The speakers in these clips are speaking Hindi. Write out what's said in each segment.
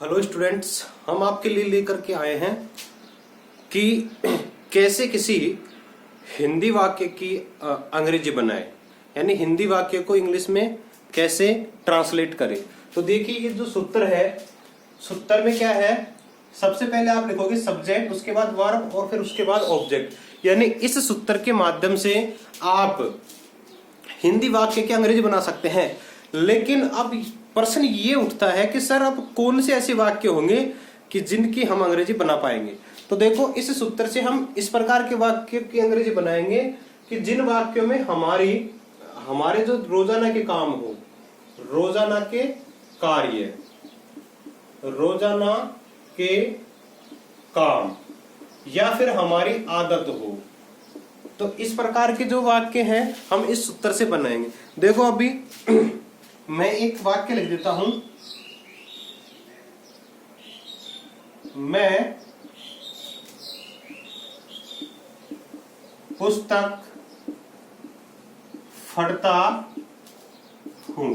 हेलो स्टूडेंट्स, हम आपके लिए लेकर के आए हैं कि कैसे किसी हिंदी वाक्य की अंग्रेजी बनाए, यानी हिंदी वाक्य को इंग्लिश में कैसे ट्रांसलेट करें। तो देखिए, ये जो सूत्र है, सूत्र में क्या है, सबसे पहले आप लिखोगे सब्जेक्ट, उसके बाद वर्ब और फिर उसके बाद ऑब्जेक्ट। यानी इस सूत्र के माध्यम से आप हिंदी वाक्य की अंग्रेजी बना सकते हैं। लेकिन अब प्रश्न ये उठता है कि सर अब कौन से ऐसे वाक्य होंगे कि जिनकी हम अंग्रेजी बना पाएंगे। तो देखो, इस सूत्र से हम इस प्रकार के वाक्य की अंग्रेजी बनाएंगे कि जिन वाक्यों में हमारे जो रोजाना के काम हो, रोजाना के कार्य, रोजाना के काम या फिर हमारी आदत हो, तो इस प्रकार के जो वाक्य हैं हम इस सूत्र से बनाएंगे। देखो, अभी मैं एक वाक्य लिख देता हूं, मैं पुस्तक पढ़ता हूं।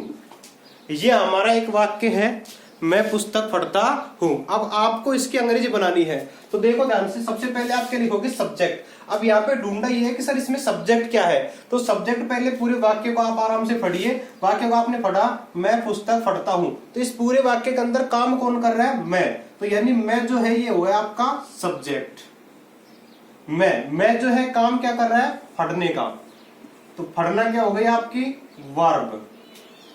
ये हमारा एक वाक्य है, मैं पुस्तक पढ़ता हूं। अब आपको इसकी अंग्रेजी बनानी है, तो देखो ध्यान से, सबसे पहले आप क्या लिखोगे, सब्जेक्ट। अब यहाँ पे ढूंढना ये है कि सर इसमें सब्जेक्ट क्या है। तो सब्जेक्ट पहले पूरे वाक्य को आप आराम से पढ़िए। वाक्य को आपने पढ़ा, मैं पुस्तक पढ़ता हूं, तो इस पूरे वाक्य के अंदर काम कौन कर रहा है, मैं। तो यानी मैं जो है ये हो गया आपका सब्जेक्ट। मैं जो है काम क्या कर रहा है, पढ़ने का। तो पढ़ना क्या हो गई आपकी वर्ब।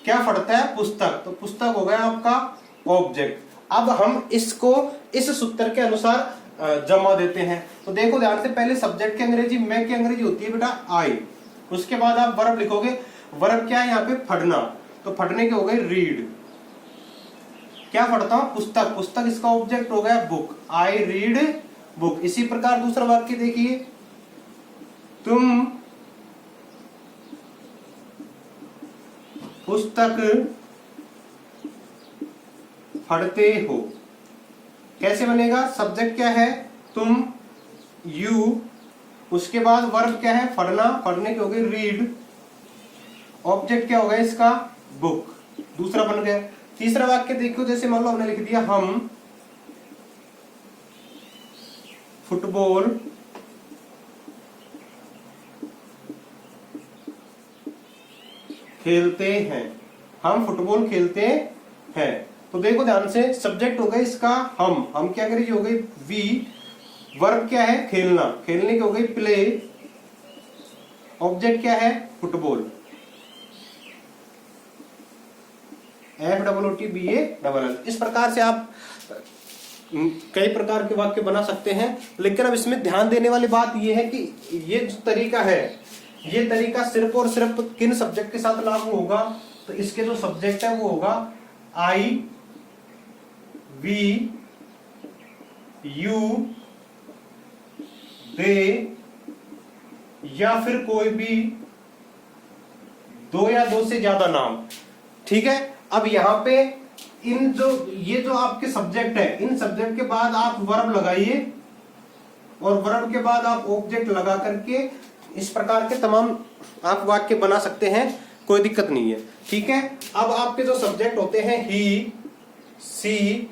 क्या पढ़ता है, पुस्तक, तो पुस्तक हो गया आपका ऑब्जेक्ट। अब हम इसको इस सूत्र के अनुसार जमा देते हैं। तो देखो ध्यान से, पहले सब्जेक्ट की अंग्रेजी, मैं की अंग्रेजी होती है बेटा आई। उसके बाद आप वर्ब लिखोगे। वर्ब क्या है यहाँ पे, पढ़ना, तो पढ़ने के हो गए रीड। क्या पढ़ता हूं, पुस्तक, पुस्तक इसका ऑब्जेक्ट हो गया बुक, आई रीड बुक। इसी प्रकार दूसरा वाक्य देखिए, तुम पुस्तक पढ़ते हो। कैसे बनेगा, सब्जेक्ट क्या है, तुम, यू, उसके बाद वर्ब क्या है, पढ़ना, पढ़ने के हो गए रीड, ऑब्जेक्ट क्या हो गया इसका, बुक। दूसरा बन गया। तीसरा वाक्य देखो, जैसे मान लो हमने लिख दिया, हम फुटबॉल खेलते हैं। हम फुटबॉल खेलते हैं। तो देखो ध्यान से, सब्जेक्ट हो गया इसका हम क्या करेंगे, हो गई वी, वर्ब क्या है, खेलना, खेलने के हो गई प्ले, ऑब्जेक्ट क्या है, फुटबॉल, FOOTBALL। इस प्रकार से आप कई प्रकार के वाक्य बना सकते हैं। लेकिन अब इसमें ध्यान देने वाली बात यह है कि ये जो तरीका है, ये तरीका सिर्फ और सिर्फ किन सब्जेक्ट के साथ लागू होगा। तो इसके जो सब्जेक्ट है वो होगा आई, वी, यू, दे, या फिर कोई भी दो या दो से ज्यादा नाम। ठीक है। अब यहाँ पे ये जो आपके सब्जेक्ट है, इन सब्जेक्ट के बाद आप वर्ब लगाइए और वर्ब के बाद आप ऑब्जेक्ट लगा करके इस प्रकार के तमाम आप वाक्य बना सकते हैं, कोई दिक्कत नहीं है। ठीक है। अब आपके जो सब्जेक्ट होते हैं, ही, सी,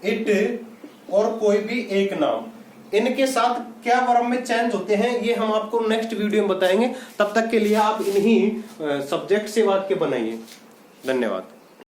इट और कोई भी एक नाम, इनके साथ क्या वर्ब में चेंज होते हैं, ये हम आपको नेक्स्ट वीडियो में बताएंगे। तब तक के लिए आप इन्हीं सब्जेक्ट से वाक्य बनाइए। धन्यवाद।